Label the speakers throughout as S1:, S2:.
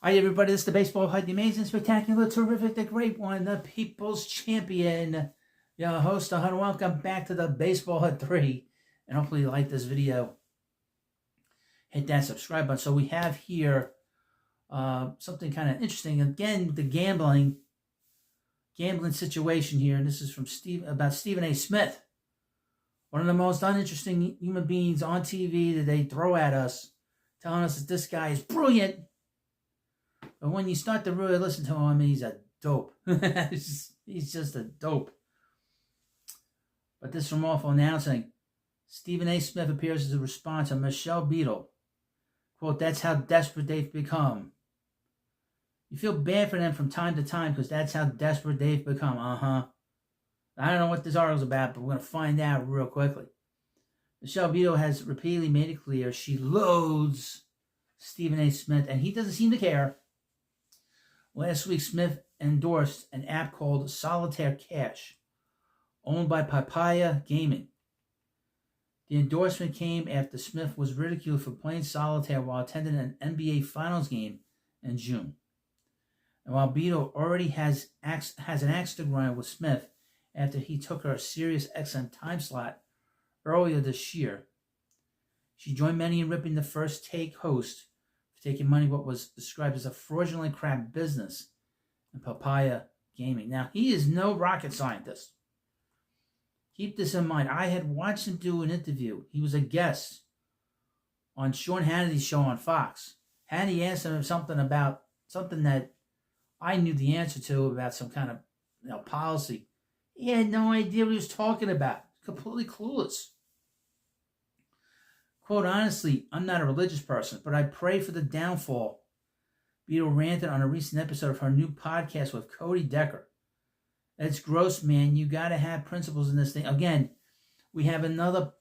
S1: Hi everybody, this is the Baseball Hut, the amazing, spectacular, terrific, the great one, the people's champion, your host, the Hut. Welcome back to the Baseball Hut 3, and hopefully you like this video. Hit that subscribe button. So we have here something kind of interesting. Again, the gambling situation here, and this is from about Stephen A. Smith, one of the most uninteresting human beings on TV that they throw at us, telling us that this guy is brilliant. But when you start to really listen to him, he's a dope. He's just a dope. But this from Awful Announcing. Stephen A. Smith appears as a response to Michelle Beadle. Quote, "That's how desperate they've become." You feel bad for them from time to time because that's how desperate they've become. I don't know what this article's about, but we're going to find out real quickly. Michelle Beadle has repeatedly made it clear she loathes Stephen A. Smith, and he doesn't seem to care. Last week, Smith endorsed an app called Solitaire Cash, owned by Papaya Gaming. The endorsement came after Smith was ridiculed for playing solitaire while attending an NBA Finals game in June. And while Beadle already has an axe to grind with Smith after he took her Sirius XM time slot earlier this year, she joined many in ripping the First Take host taking money what was described as a fraudulent crap business in Papaya Gaming. Now, he is no rocket scientist. Keep this in mind. I had watched him do an interview. He was a guest on Sean Hannity's show on Fox. Hannity asked him something about something that I knew the answer to about some kind of policy. He had no idea what he was talking about. Completely clueless. Quote, "Honestly, I'm not a religious person, but I pray for the downfall." Beadle ranted on a recent episode of her new podcast with Cody Decker. "It's gross, man. You got to have principles in this thing." Again, we have another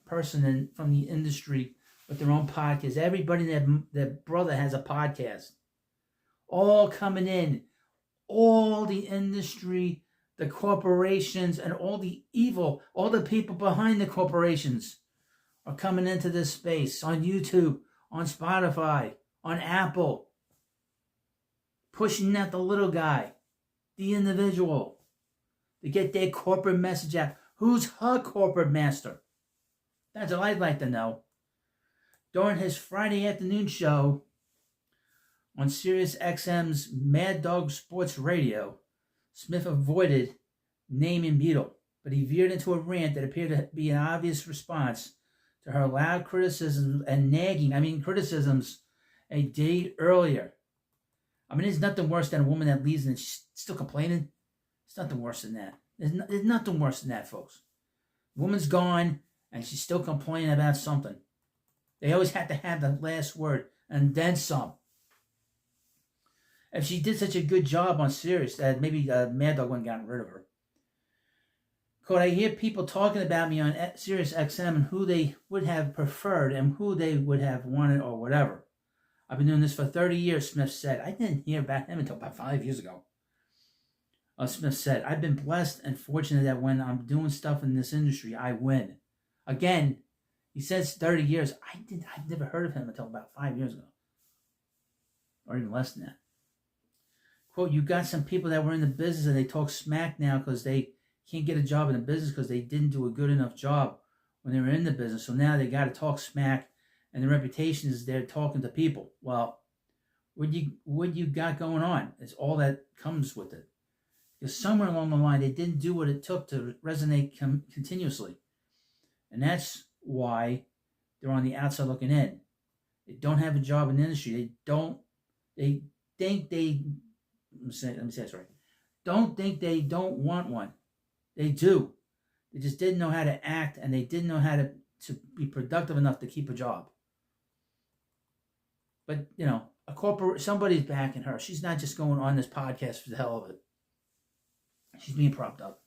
S1: person from the industry with their own podcast. Everybody that brother has a podcast. All coming in. All the industry, the corporations, and all the evil, all the people behind the corporations are coming into this space on YouTube, on Spotify, on Apple, pushing at the little guy, the individual, to get their corporate message out. Who's her corporate master? That's what I'd like to know. During his Friday afternoon show on Sirius XM's Mad Dog Sports Radio, Smith avoided naming Beadle, but he veered into a rant that appeared to be an obvious response to her loud criticisms and criticisms a day earlier. There's nothing worse than a woman that leaves and she's still complaining. It's nothing worse than that. There's nothing worse than that, folks. The woman's gone and she's still complaining about something. They always have to have the last word and then some. If she did such a good job on Sirius, that maybe Mad Dog wouldn't have gotten rid of her. Quote, "I hear people talking about me on Sirius XM and who they would have preferred and who they would have wanted or whatever. I've been doing this for 30 years, Smith said. I didn't hear about him until about 5 years ago. Smith said, "I've been blessed and fortunate that when I'm doing stuff in this industry, I win." Again, he says 30 years. I've never heard of him until about 5 years ago. Or even less than that. Quote, "You got some people that were in the business and they talk smack now because they can't get a job in the business because they didn't do a good enough job when they were in the business. So now they got to talk smack, and the reputation is they're talking to people." Well, what you got going on is all that comes with it. Because somewhere along the line, they didn't do what it took to resonate continuously. And that's why they're on the outside looking in. They don't have a job in the industry. Let me say this right. Don't think they don't want one. They do. They just didn't know how to act, and they didn't know how to be productive enough to keep a job. But, somebody's backing her. She's not just going on this podcast for the hell of it. She's being propped up.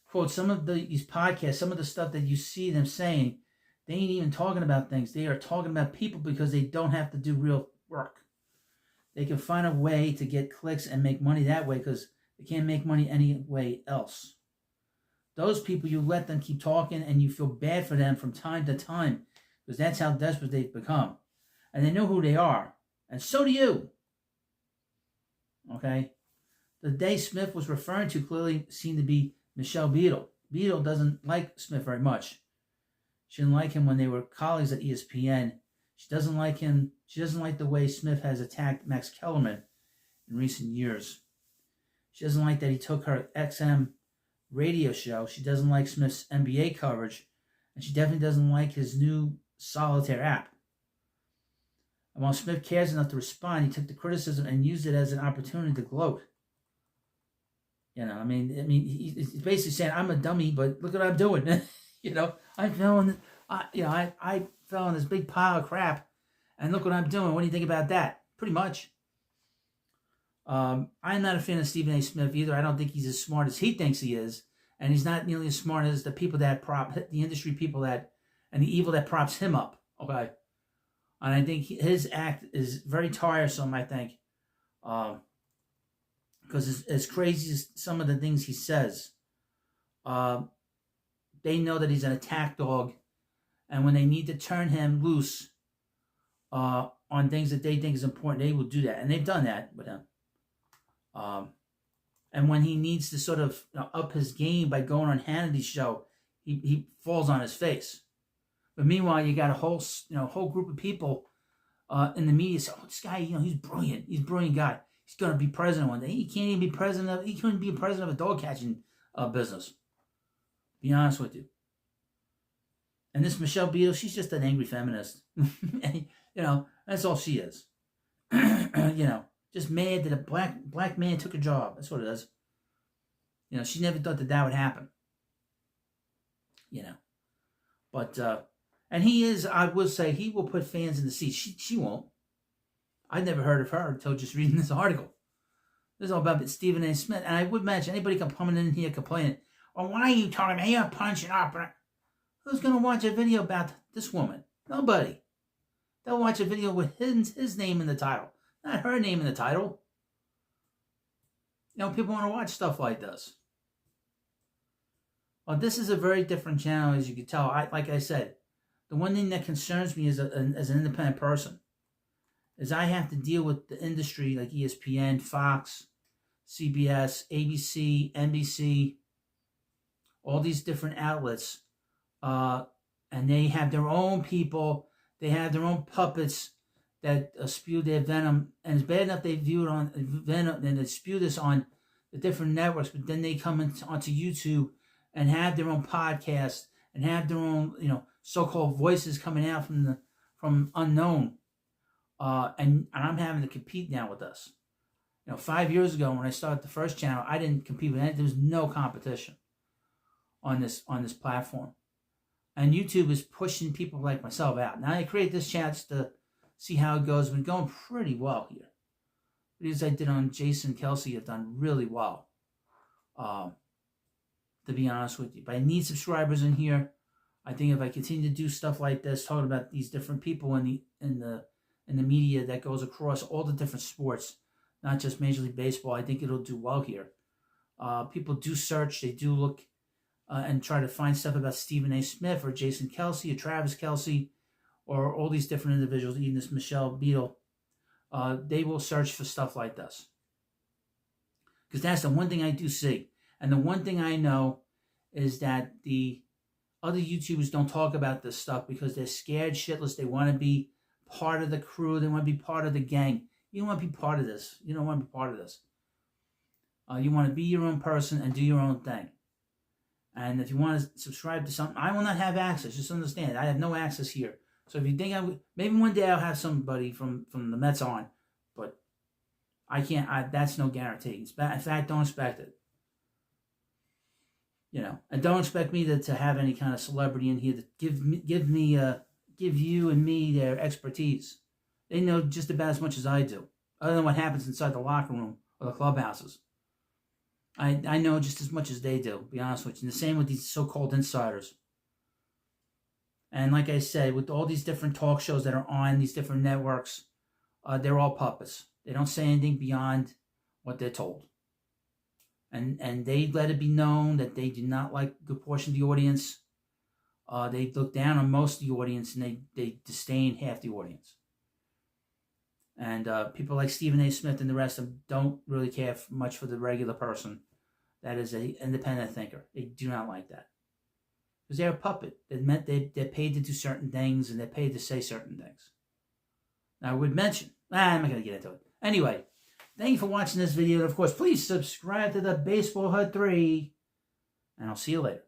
S1: Quote, "Some of these podcasts, some of the stuff that you see them saying, they ain't even talking about things. They are talking about people because they don't have to do real work. They can find a way to get clicks and make money that way because they can't make money any way else. Those people, you let them keep talking and you feel bad for them from time to time because that's how desperate they've become. And they know who they are. And so do you. Okay? The day Smith was referring to clearly seemed to be Michelle Beadle. Beadle doesn't like Smith very much. She didn't like him when they were colleagues at ESPN. She doesn't like him. She doesn't like the way Smith has attacked Max Kellerman in recent years. She doesn't like that he took her XM radio show. She doesn't like Smith's NBA coverage. And she definitely doesn't like his new solitaire app. And while Smith cares enough to respond, he took the criticism and used it as an opportunity to gloat. You know, I mean, he's basically saying, "I'm a dummy, but look what I'm doing." You know, I fell in this big pile of crap, and look what I'm doing. What do you think about that? Pretty much. I'm not a fan of Stephen A. Smith either. I don't think he's as smart as he thinks he is, and he's not nearly as smart as the people that the industry people that, and the evil that props him up. Okay, and I think his act is very tiresome. I think, because as crazy as some of the things he says, they know that he's an attack dog, and when they need to turn him loose on things that they think is important, they will do that, and they've done that with him. And when he needs to sort of up his game by going on Hannity's show, he falls on his face. But meanwhile, you got a whole group of people in the media say, "Oh, this guy, he's brilliant. He's a brilliant guy. He's going to be president one day." He can't even be president. He couldn't be president of a dog catching business. Be honest with you. And this Michelle Beadle, she's just an angry feminist. That's all she is. Just mad that a black man took a job. That's what it is. She never thought that would happen. But and he is, I will say, he will put fans in the seats. She won't. I'd never heard of her until just reading this article. This is all about Stephen A. Smith. And I would imagine anybody coming in here complaining, "Well, why are you talking about you're punching up?" Who's going to watch a video about this woman? Nobody. They'll watch a video with his name in the title, not her name in the title. People want to watch stuff like this. Well, this is a very different channel, as you can tell. Like I said, the one thing that concerns me as an independent person is I have to deal with the industry like ESPN, Fox, CBS, ABC, NBC, all these different outlets, and they have their own people. They have their own puppets that spew their venom, and it's bad enough they view it on venom, and they spew this on the different networks, but then they come onto YouTube and have their own podcast and have their own, so-called voices coming out from unknown, and I'm having to compete now with us. 5 years ago when I started the first channel, I didn't compete with anything. There was no competition on this platform, and YouTube is pushing people like myself out. Now I create this channel to see how it goes. It's been going pretty well here. Videos I did on Jason Kelsey have done really well, to be honest with you. But I need subscribers in here. I think if I continue to do stuff like this, talking about these different people in the media that goes across all the different sports, not just Major League Baseball, I think it'll do well here. People do search, they do look and try to find stuff about Stephen A. Smith or Jason Kelsey or Travis Kelsey or all these different individuals, even this Michelle Beadle. They will search for stuff like this. Because that's the one thing I do see. And the one thing I know is that the other YouTubers don't talk about this stuff because they're scared shitless. They want to be part of the crew. They want to be part of the gang. You don't want to be part of this. You don't want to be part of this. You want to be your own person and do your own thing. And if you want to subscribe to something, I will not have access. Just understand, I have no access here. So if you think maybe one day I'll have somebody from the Mets on, but I can't. That's no guarantee. In fact, don't expect it. And don't expect me to have any kind of celebrity in here to give you and me their expertise. They know just about as much as I do, other than what happens inside the locker room or the clubhouses. I know just as much as they do, to be honest with you. And the same with these so-called insiders. And like I said, with all these different talk shows that are on these different networks, they're all puppets. They don't say anything beyond what they're told. And they let it be known that they do not like a good portion of the audience. They look down on most of the audience, and they disdain half the audience. And people like Stephen A. Smith and the rest of them don't really care much for the regular person that is an independent thinker. They do not like that. Because they're a puppet. They're paid to do certain things, and they're paid to say certain things. Now, I would mention, I'm not going to get into it. Anyway, thank you for watching this video. And, of course, please subscribe to the Baseball Hut 3. And I'll see you later.